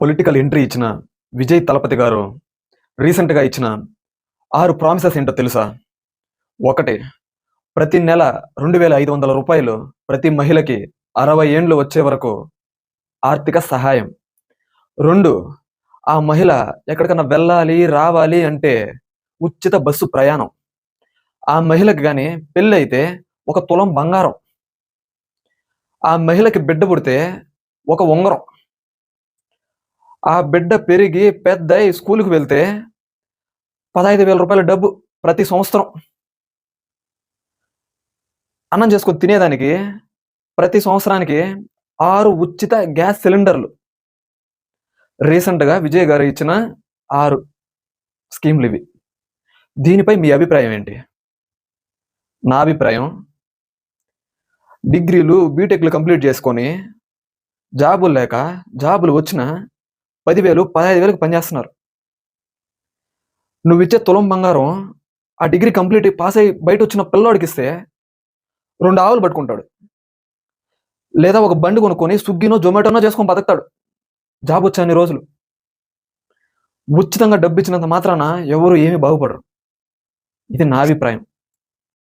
Political entry ఇచ్చిన విజయ్ తలపతి గారు రీసెంట్గా ఇచ్చిన 6 ప్రామిసెస్ ఏంటో తెలుసా? ఒకటి, ప్రతి నెల 2,500 రూపాయలు ప్రతి మహిళకి 60 ఏండ్లు వచ్చే వరకు ఆర్థిక సహాయం. 2, ఆ మహిళ ఎక్కడికన్నా వెళ్ళాలి రావాలి అంటే ఉచిత బస్సు ప్రయాణం. ఆ మహిళకి కానీ పెళ్ళి అయితే 1 తులం బంగారం. ఆ మహిళకి బిడ్డ పుడితే 1 ఉంగరం. ఆ బిడ్డ పెరిగి పెద్దయి స్కూల్కి వెళ్తే 15,000 రూపాయల డబ్బు ప్రతి సంవత్సరం. అన్నం చేసుకొని తినేదానికి ప్రతి సంవత్సరానికి 6 ఉచిత గ్యాస్ సిలిండర్లు. రీసెంట్గా విజయ్ గారు ఇచ్చిన 6 స్కీమ్లు ఇవి. దీనిపై మీ అభిప్రాయం ఏంటి? నా అభిప్రాయం, డిగ్రీలు బీటెక్లు కంప్లీట్ చేసుకొని జాబులు లేక జాబులు వచ్చిన 10,000 15,000కి పనిచేస్తున్నారు. నువ్వు ఇచ్చే తులం బంగారం ఆ డిగ్రీ కంప్లీట్ పాస్ అయ్యి బయట వచ్చిన పిల్లోడికి ఇస్తే 2 ఆవులు పట్టుకుంటాడు, లేదా ఒక బండి కొనుక్కొని స్విగ్గీనో జొమాటోనో చేసుకొని బతుకుతాడు జాబ్ వచ్చే అన్ని రోజులు. ఉచితంగా డబ్బు ఇచ్చినంత మాత్రాన ఎవరు ఏమీ బాగుపడరు. ఇది నా అభిప్రాయం.